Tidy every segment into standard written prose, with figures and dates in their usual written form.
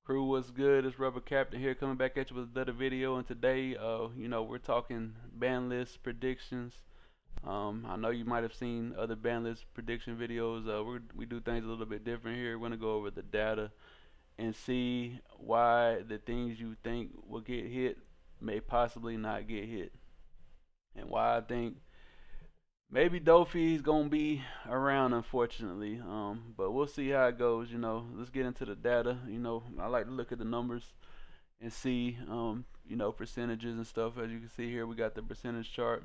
Crew, what's good? It's Rubber Captain here, coming back at you with another video. And today, we're talking ban list predictions. I know you might have seen other ban list prediction videos. We do things a little bit different here. We're gonna go over the data and see why the things you think will get hit may possibly not get hit, and why I think maybe Doffy's gonna be around, unfortunately. But we'll see how it goes. Let's get into the data. I like to look at the numbers and see, percentages and stuff. As you can see here, we got the percentage chart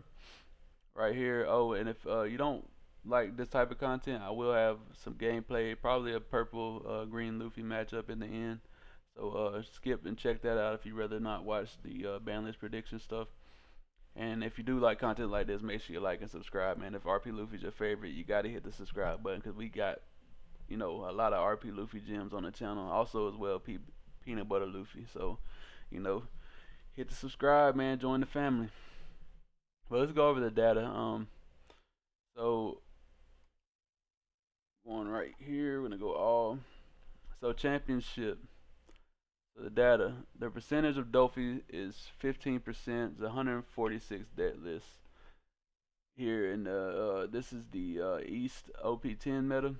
right here. Oh, and if you don't like this type of content, I will have some gameplay, probably a purple green Luffy matchup in the end. So skip and check that out if you rather not watch the banlist prediction stuff. And if you do like content like this, make sure you like and subscribe, man. If RP Luffy's your favorite, you gotta hit the subscribe button because we got, a lot of RP Luffy gems on the channel. Also, as well, Peanut Butter Luffy. So, you know, hit the subscribe, man. Join the family. Well, let's go over the data. So going right here, we're gonna go all. So championship. So the data, the percentage of Doffy is 15%. It's 146 dead list here, and this is the East OP10 meta.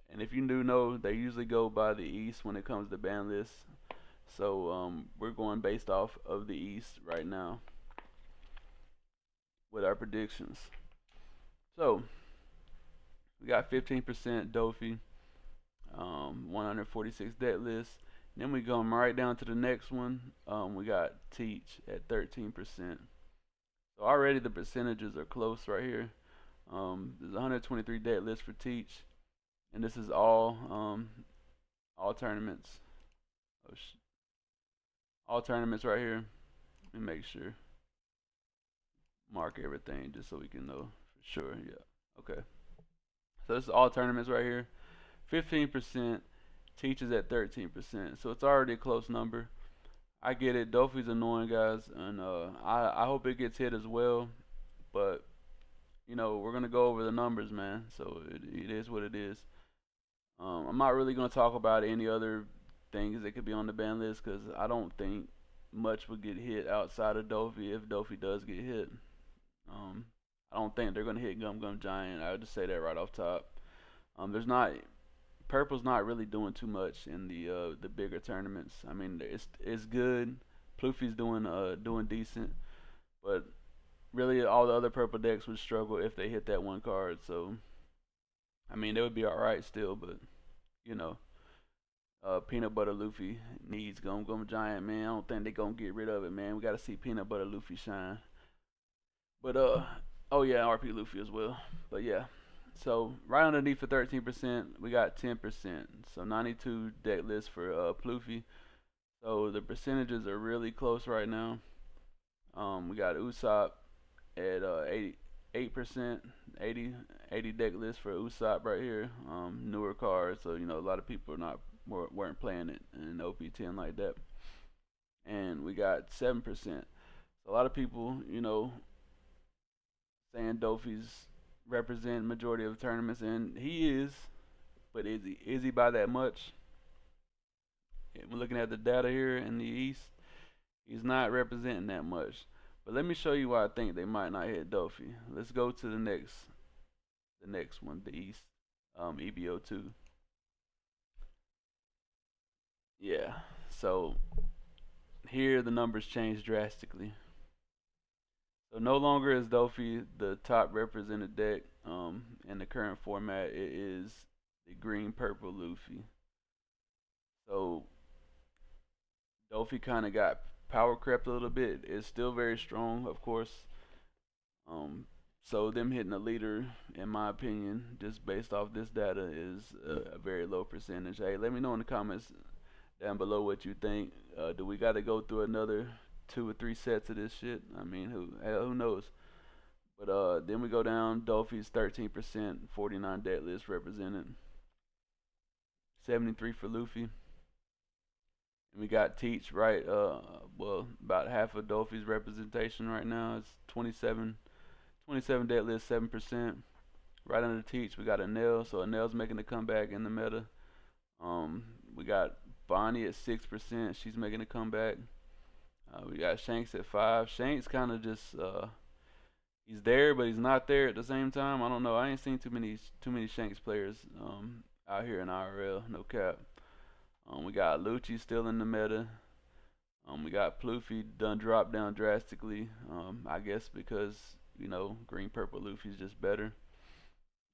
And if you do know, they usually go by the East when it comes to ban lists. So we're going based off of the East right now with our predictions. So we got 15% Doffy, 146 dead list. Then we go right down to the next one. We got Teach at 13%. So already the percentages are close right here. There's 123 dead list for Teach, and this is all tournaments. All tournaments right here. Let me make sure. Mark everything just so we can know for sure. Yeah. Okay. So this is all tournaments right here. 15%. Teaches at 13%. So it's already a close number. I get it. Doffy's annoying, guys, and I hope it gets hit as well. But we're gonna go over the numbers, man. So it is what it is. I'm not really gonna talk about any other things that could be on the ban list because I don't think much would get hit outside of Doffy if Doffy does get hit. Um, I don't think they're gonna hit Gum Gum Giant. I would just say that right off top. There's not Purple's not really doing too much in the bigger tournaments. I mean, it's good. Pluffy's doing decent, but really all the other purple decks would struggle if they hit that one card. So I mean, they would be all right still, but you know, Peanut Butter Luffy needs Gum Gum Giant, man. I don't think they gonna get rid of it, man. We gotta see Peanut Butter Luffy shine. But oh yeah, RP Luffy as well. But yeah. So right underneath for 13%, we got 10%. So 92 deck list for Pluffy. So the percentages are really close right now. We got Usopp at 88%, 80 deck list for Usopp right here. Newer card, so a lot of people weren't playing it in OP10 like that. And we got 7%. So a lot of people, saying Doffy's represent majority of the tournaments, and he is, but is he by that much? We're looking at the data here in the East. He's not representing that much. But let me show you why I think they might not hit Doffy. Let's go to the next one, the East, EBO2. Yeah. So here the numbers change drastically. So no longer is Doffy the top represented deck in the current format. It is the green purple Luffy. So Doffy kind of got power crept a little bit. It's still very strong, of course. So them hitting a leader, in my opinion, just based off this data, is a very low percentage. Hey, let me know in the comments down below what you think. Do we got to go through another 2 or 3 sets of this shit? I mean, who knows? But then we go down. Doffy's 13%, 49 dead list represented, 73 for Luffy. And we got Teach right. Well, about half of Doffy's representation right now. It's 27 dead list, 7%. Right under Teach, we got a Nail. So a Nail's making a comeback in the meta. We got Bonnie at 6%. She's making a comeback. We got Shanks at 5. Shanks kind of just he's there, but he's not there at the same time. I don't know. I ain't seen too many Shanks players out here in IRL. No cap. We got Lucci still in the meta. We got Pluffy done dropped down drastically. I guess because green purple Luffy's just better.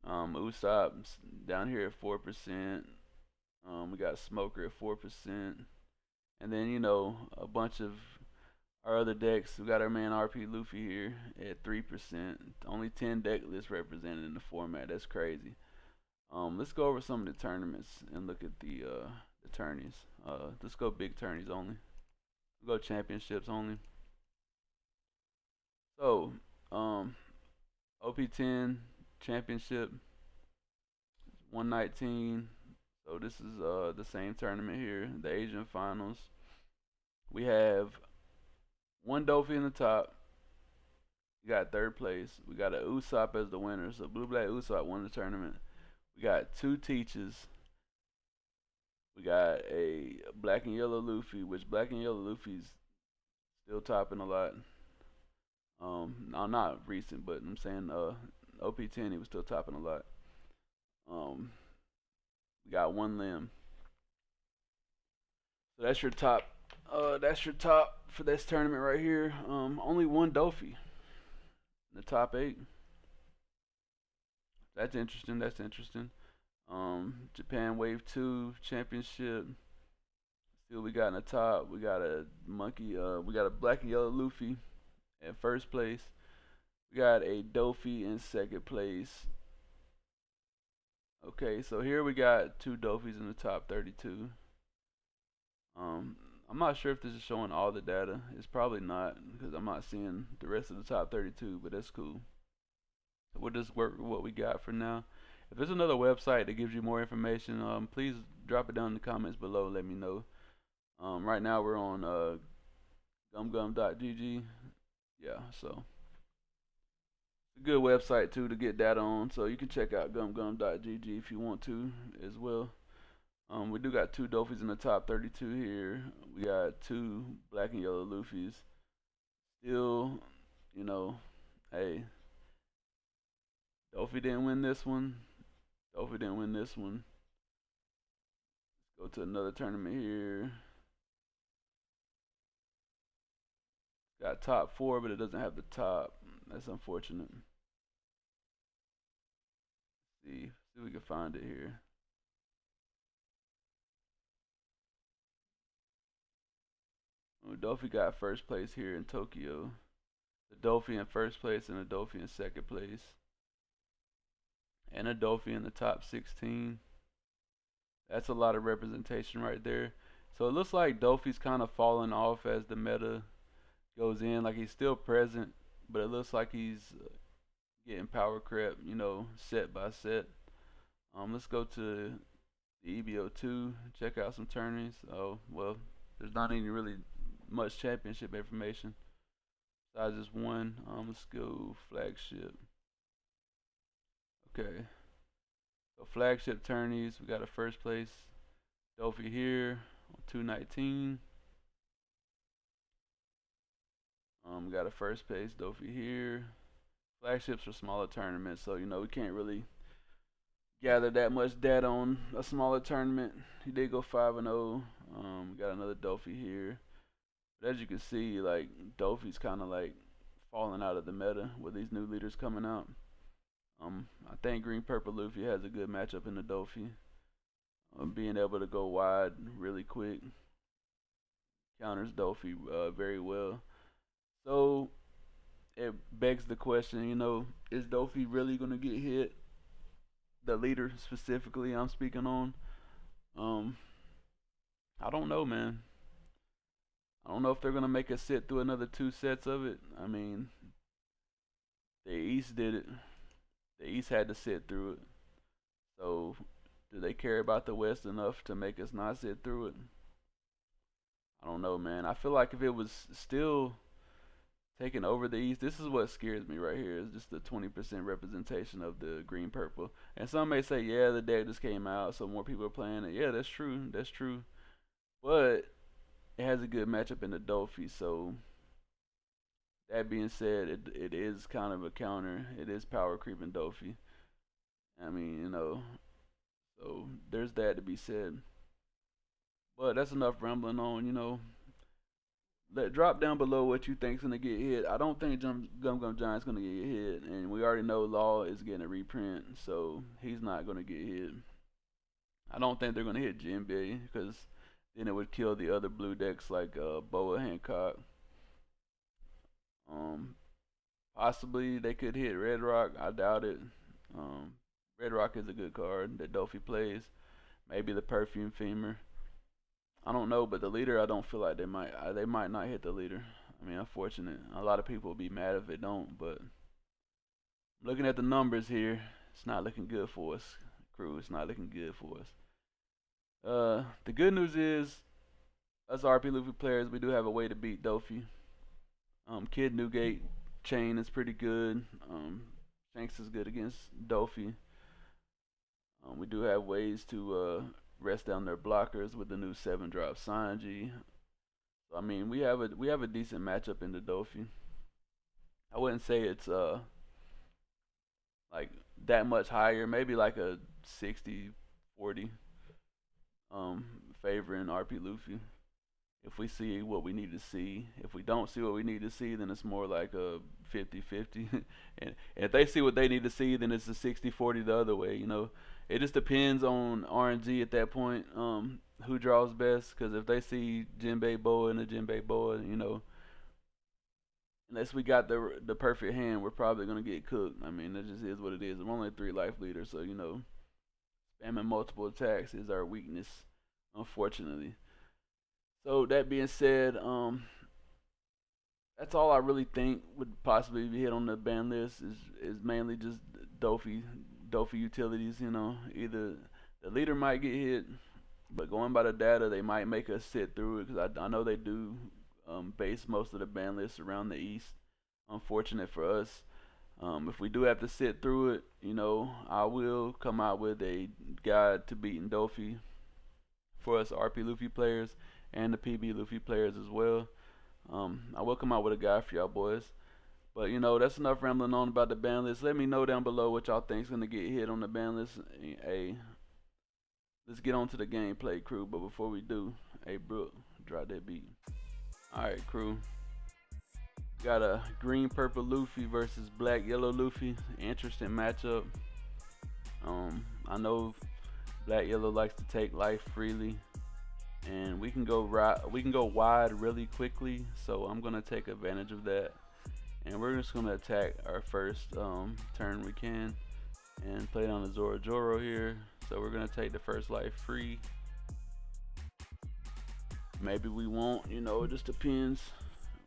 Usopp's down here at 4%. We got Smoker at 4%, and then a bunch of our other decks. We got our man RP Luffy here at 3%. Only 10 deck lists represented in the format. That's crazy. Let's go over some of the tournaments and look at the tourneys. Let's go big tourneys only. We'll go championships only. So, OP10 championship 119. So this is the same tournament here, the Asian finals. We have one Doffy in the top. We got third place. We got a Usopp as the winner. So Blue Black Usopp won the tournament. We got two Teachers. We got a Black and Yellow Luffy, which Black and Yellow Luffy's still topping a lot. Not recent, but I'm saying OP10 he was still topping a lot. We got one Limb. So that's your top. That's your top for this tournament right here. Only one Doffy in the top 8. That's interesting. That's interesting. Japan Wave 2 Championship. Still we got in the top. We got a monkey. We got a Black and Yellow Luffy at first place. We got a Doffy in second place. Okay, so here we got two Doffys in the top 32. I'm not sure if this is showing all the data. It's probably not because I'm not seeing the rest of the top 32, but that's cool. So we'll just work with what we got for now. If there's another website that gives you more information, please drop it down in the comments below. Let me know. Right now we're on gumgum.gg. Yeah, so it's a good website too to get data on. So you can check out gumgum.gg if you want to as well. We do got two Doffys in the top 32 here. We got two Black and Yellow Luffys. Still, hey, Doffy didn't win this one. Doffy didn't win this one. Let's go to another tournament here. Got top 4, but it doesn't have the top. That's unfortunate. Let's see if we can find it here. Doffy got first place here in Tokyo. The Doffy in first place and a Doffy in second place. And a Doffy in the top 16. That's a lot of representation right there. So it looks like Doffy's kind of falling off as the meta goes in. Like he's still present, but it looks like he's getting power crept, set by set. Let's go to the EBO2, check out some tourneys. Oh, well, there's not any really much championship information besides just one. Let's go flagship. Okay, so flagship tourneys, we got a first place Doffy here on 219. We got a first place Doffy here. Flagships are smaller tournaments, so we can't really gather that much data on a smaller tournament. He did go 5-0. We got another Doffy here. But as you can see, like Doffy's kind of like falling out of the meta with these new leaders coming out. I think Green Purple Luffy has a good matchup in the Doffy. Being able to go wide really quick counters Doffy very well. So it begs the question, is Doffy really gonna get hit? The leader specifically I'm speaking on. I don't know, man. I don't know if they're gonna make us sit through another 2 sets of it. I mean, the East did it. The East had to sit through it. So do they care about the West enough to make us not sit through it? I don't know, man. I feel like if it was still taking over the East, this is what scares me right here. Is just the 20% representation of the green purple. And some may say, yeah, the deck just came out, so more people are playing it. Yeah, that's true. That's true. but it has a good matchup in the Doffy. So that being said, it is kind of a counter. It is power creeping Doffy. I mean, so there's that to be said. But that's enough rambling on. Let drop down below what you think's gonna get hit. I don't think Gum Gum Giant's gonna get hit, and we already know Law is getting a reprint, so he's not gonna get hit. I don't think they're gonna hit Jinbei because then it would kill the other blue decks like Boa Hancock. Um, Possibly they could hit Red Rock. I doubt it. Um, Red Rock is a good card that Doffy plays. Maybe the Perfume Femur. I don't know, but the leader, I don't feel like they might not hit the leader. I mean, unfortunate. A lot of people will be mad if they don't, but looking at the numbers here, it's not looking good for us, crew. It's not looking good for us. The good news is, us RP Luffy players, we do have a way to beat Doffy. Kid Newgate chain is pretty good. Shanks is good against Doffy. We do have ways to rest down their blockers with the new 7-drop Sanji. So, I mean, we have a decent matchup in the Doffy. I wouldn't say it's like that much higher. Maybe like a 60-40 favoring RP Luffy. If we see what we need to see. If we don't see what we need to see, then it's more like a 50-50. and if they see what they need to see, then it's a 60-40 the other way. It just depends on RNG at that point, who draws best. Because if they see Jinbei Boa and a Jinbei Boa, unless we got the perfect hand, we're probably gonna get cooked. I mean, that just is what it is. We're only 3 life leaders, so spamming multiple attacks is our weakness, unfortunately. So that being said, that's all I really think would possibly be hit on the ban list is mainly just Doffy utilities. Either the leader might get hit, but going by the data, they might make us sit through it because I know they do base most of the ban lists around the east. Unfortunate for us. If we do have to sit through it, I will come out with a guide to beating Doffy for us RP Luffy players and the PB Luffy players as well. I will come out with a guide for y'all boys. But that's enough rambling on about the ban list. Let me know down below what y'all think's gonna get hit on the ban list. Hey, let's get on to the gameplay, crew. But before we do, hey Brooke, drop that beat. Alright, crew. Got a green purple Luffy versus black yellow Luffy. Interesting matchup. I know black yellow likes to take life freely, and we can go wide really quickly. So I'm gonna take advantage of that, and we're just gonna attack our first turn we can, and play on the Zoro here. So we're gonna take the first life free. Maybe we won't. It just depends.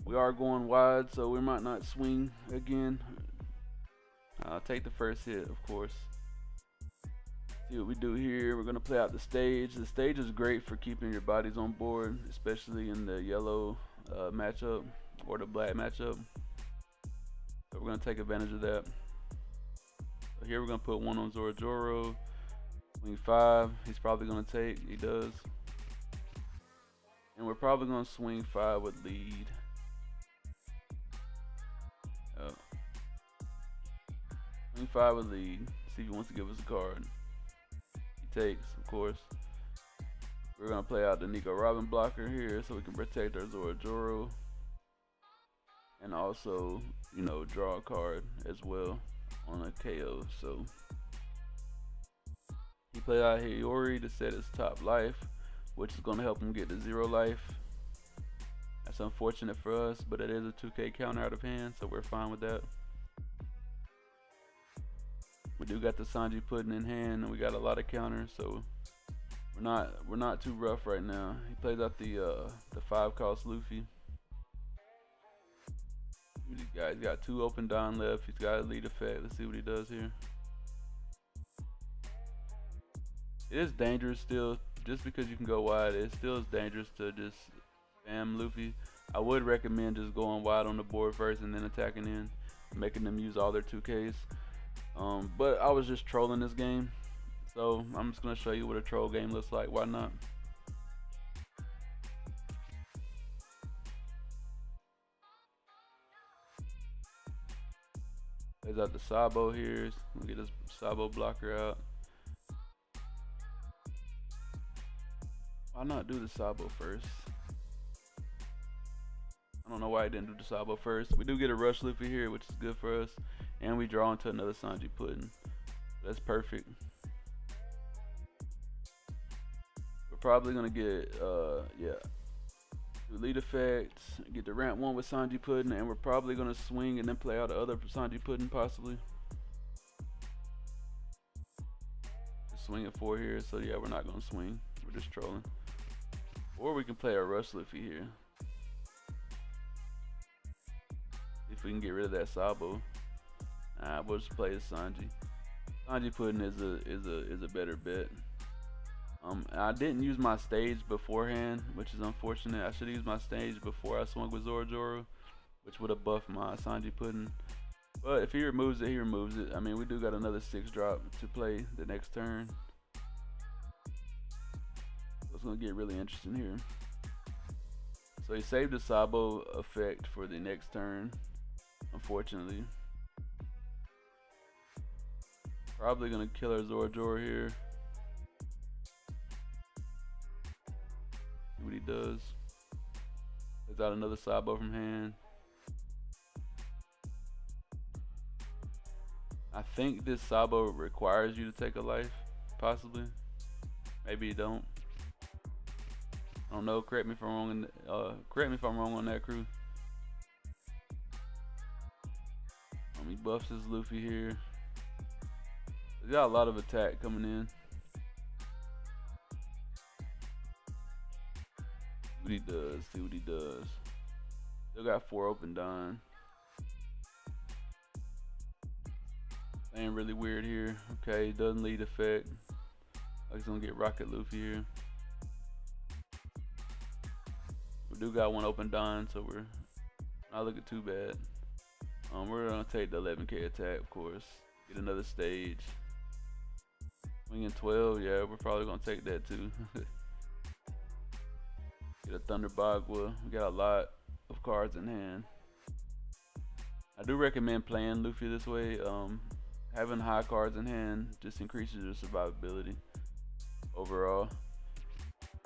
We are going wide, so we might not swing again. I'll take the first hit, of course. See what we do here. We're gonna play out the stage. The stage is great for keeping your bodies on board, especially in the yellow matchup or the black matchup. So we're gonna take advantage of that. So here we're gonna put 1 on Zoro. Swing 5. He's probably gonna take. He does. And we're probably gonna swing 5 with lead. Swing 5 with lead. See if he wants to give us a card. He takes, of course. We're gonna play out the Nico Robin blocker here so we can protect our Zoro. And also, draw a card as well on a KO. So he played out Hiyori to set his top life, which is gonna help him get to 0 life. That's unfortunate for us, but it is a 2K counter out of hand, so we're fine with that. We do got the Sanji pudding in hand, and we got a lot of counters, so we're not too rough right now. He plays out the 5-cost Luffy. He's got 2 open down left. He's got a lead effect. Let's see what he does here. It is dangerous still, just because you can go wide. It still is dangerous to just spam Luffy. I would recommend just going wide on the board first and then attacking in, making them use all their 2Ks. But I was just trolling this game, so I'm just gonna show you what a troll game looks like. Why not? Plays out the Sabo here. We'll get this Sabo blocker out. Why not do the Sabo first? I don't know why I didn't do the Sabo first. We do get a Rush Luffy here, which is good for us. And we draw into another Sanji Pudding. That's perfect. We're probably gonna get yeah. Do lead effects, get the ramp 1 with Sanji Pudding, and we're probably gonna swing and then play out the other Sanji Pudding possibly. Swing at 4 here, so yeah, we're not gonna swing. We're just trolling. Or we can play a Rush Luffy here. If we can get rid of that Sabo. Nah, we'll just play as Sanji. Sanji Pudding is a better bet. I didn't use my stage beforehand, which is unfortunate. I should have used my stage before I swung with Zoro, which would have buffed my Sanji Pudding. But if he removes it, he removes it. I mean, we do got another 6 drop to play the next turn. So it's gonna get really interesting here. So he saved the Sabo effect for the next turn, unfortunately. Probably gonna kill our Zoro here. See what he does. Takes out another Sabo from hand. I think this Sabo requires you to take a life, possibly. Maybe you don't. I don't know. Correct me if I'm wrong. Correct me if I'm wrong on that, crew. He buffs his Luffy here. He's got a lot of attack coming in. See what he does. See what he does. Still got 4 open done. Playing really weird here. Okay, doesn't lead effect. Like he's gonna get Rocket Luffy here. We do got 1 open done, so we're not looking too bad. We're gonna take the 11k attack, of course. Get another stage. Swinging 12, yeah, we're probably gonna take that too. Get a Thunder Bagua. We got a lot of cards in hand. I do recommend playing Luffy this way. Having high cards in hand just increases your survivability overall.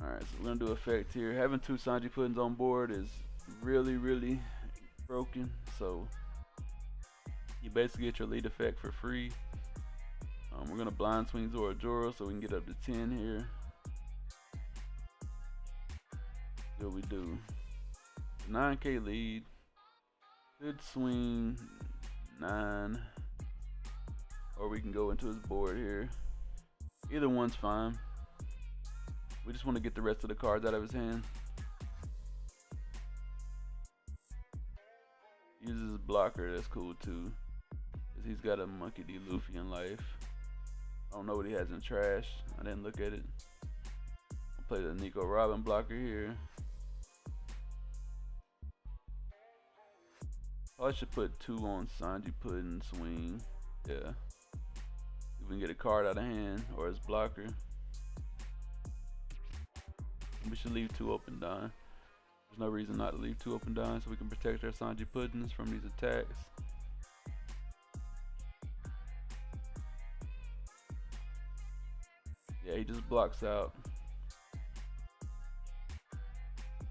Alright, so we're gonna do effect here. Having 2 Sanji Puddings on board is really broken. So you basically get your lead effect for free. We're gonna blind swing Zoro so we can get up to 10 here. See what we do. 9k lead. Good swing 9. Or we can go into his board here. Either one's fine. We just want to get the rest of the cards out of his hand. Uses his blocker, that's cool too. Cause he's got a Monkey D. Luffy in life. I don't know what he has in trash. I didn't look at it. I'll play the Nico Robin blocker here. I should put 2 on Sanji Pudding swing. Yeah. If we can get a card out of hand or his blocker. We should leave 2 open down. There's no reason not to leave 2 open down so we can protect our Sanji Puddings from these attacks. Yeah, he just blocks out.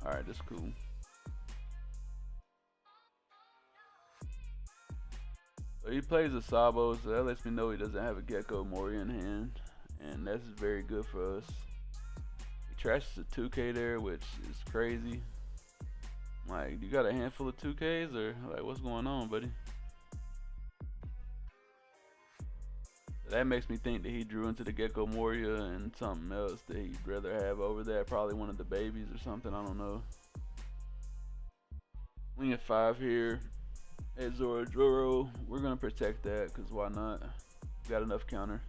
Alright, that's cool. So he plays a Sabo, so that lets me know he doesn't have a Gecko Mori in hand. And that's very good for us. He trashes a 2k there, which is crazy. Like, you got a handful of 2ks or like what's going on, buddy? So that makes me think that he drew into the Gecko Moria and something else that he'd rather have over that. Probably one of the babies or something, I don't know. Wing at 5 here. At Zoro, we're gonna protect that, cause why not? Got enough counter.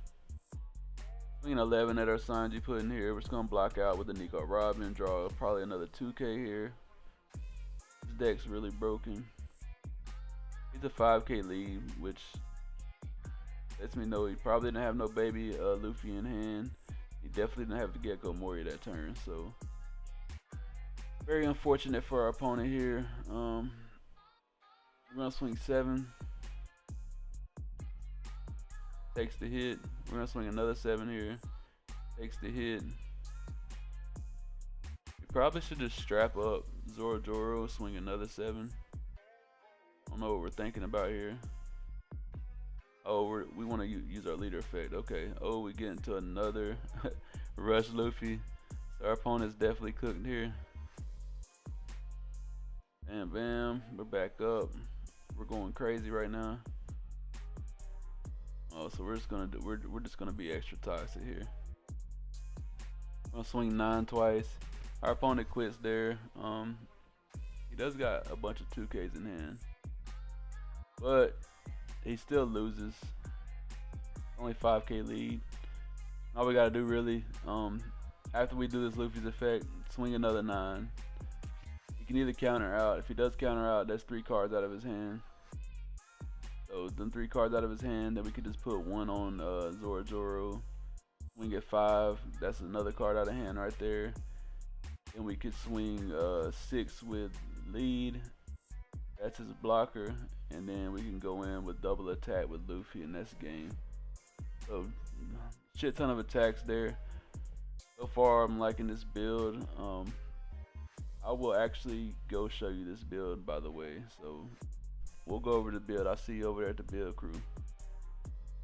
Swinging 11 at our Sanji Pudding here. We're just gonna block out with the Nico Robin. Draw probably another 2k here. This deck's really broken. He's a 5k lead, which lets me know he probably didn't have no baby Luffy in hand. He definitely didn't have the Gecko Mori that turn, so very unfortunate for our opponent here. We're gonna swing 7. Takes the hit. We're gonna swing another 7 here. Takes the hit. We probably should just strap up Zoro, swing another 7. I don't know what we're thinking about here. Oh, we want to use our leader effect. Okay. Oh, we get into another rush Luffy. So our opponent's definitely cooked here. And bam, we're back up. We're going crazy right now. Oh, so we're just gonna do. We're just gonna be extra toxic here. I'm gonna swing 9 twice. Our opponent quits there. He does got a bunch of 2Ks in hand, but he still loses. Only 5K lead. All we gotta do really, after we do this Luffy's effect, swing another 9. He can either counter out. If he does counter out, that's 3 cards out of his hand. So then 3 cards out of his hand, then we could just put 1 on Zoro. We get 5. That's another card out of hand right there. And we could swing 6 with lead. That's his blocker. And then we can go in with double attack with Luffy, and that's game. So shit ton of attacks there. So far I'm liking this build. I will actually go show you this build, by the way. So we'll go over the build. I'll see you over there at the build, crew.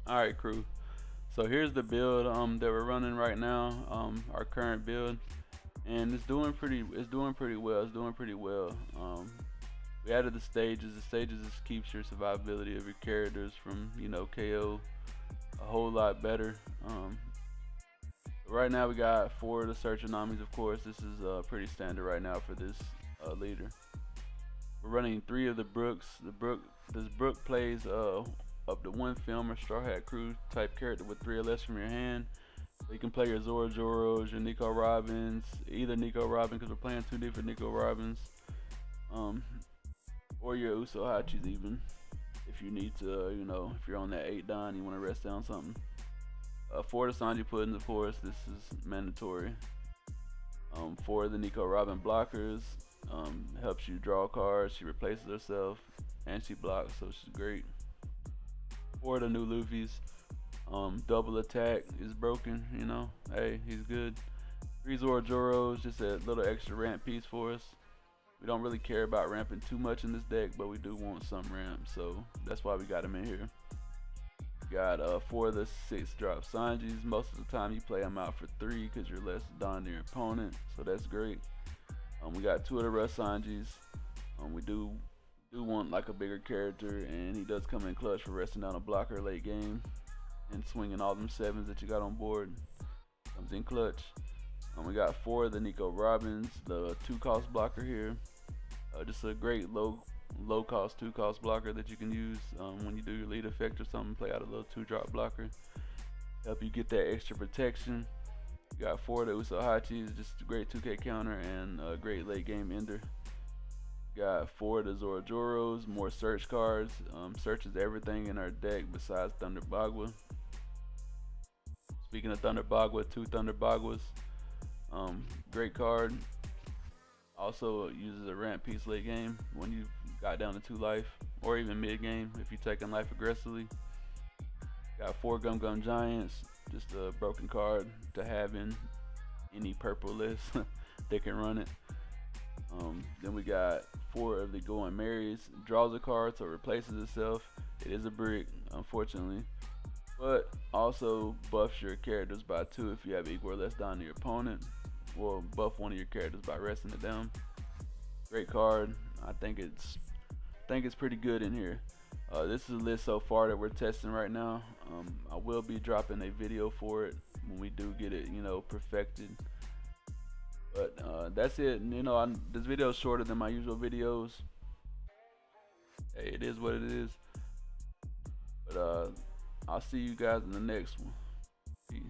Alright, crew. So here's the build that we're running right now. Our current build. And it's doing pretty well. We added the stages. The stages just keeps your survivability of your characters from, you know, KO a whole lot better. Right now we got 4 of the search anomalies, of course. This is pretty standard right now for this leader. We're running 3 of the Brooks. This Brook plays up to 1 film or Straw Hat Crew type character with 3 or less from your hand. So you can play your Zoro's, your Nico Robins, either Nico Robin because we're playing 2 different Nico Robins, or your Uso Hachis even, if you need to, you know, if you're on that 8 down, you want to rest down something. 4 of the Sanji Puddings, of course, this is mandatory. 4 of the Nico Robin blockers, helps you draw cards, she replaces herself, and she blocks, so she's great. 4 of the new Luffy's, double attack is broken, you know, hey, he's good. 3 Zoro's, just a little extra ramp piece for us. We don't really care about ramping too much in this deck, but we do want some ramp, so that's why we got him in here. Got 4 of the 6 drop Sanjis. Most of the time you play them out for 3 because you're less down to your opponent, so that's great. We got 2 of the Rush Sanjis. We do want like a bigger character, and he does come in clutch for resting down a blocker late game and swinging all them 7s that you got on board. Comes in clutch. We got 4 of the Nico Robins, the 2-cost blocker here. Just a great low cost 2-cost blocker that you can use when you do your lead effect or something. Play out a little 2-drop blocker, help you get that extra protection. You got 4 of the Uso Hachis, just a great 2K counter and a great late game ender. Got 4 of the Zoro's, more search cards. Searches everything in our deck besides Thunder Bagua. Speaking of Thunder Bagua, 2 Thunder Baguas. Great card. Also uses a ramp piece late game when you got down to 2 life, or even mid game if you're taking life aggressively. Got 4 Gum Giants, just a broken card to have in any purple list. They can run it. Then we got 4 of the Going Marys, draws a card so it replaces itself. It is a brick, unfortunately, but also buffs your characters by 2 if you have equal or less down to your opponent. Well, buff one of your characters by resting it down. Great card. I think it's pretty good in here. This is a list so far that we're testing right now. I will be dropping a video for it when we do get it, you know, perfected. But that's it. You know, this video is shorter than my usual videos. Hey, it is what it is. But I'll see you guys in the next one. Peace.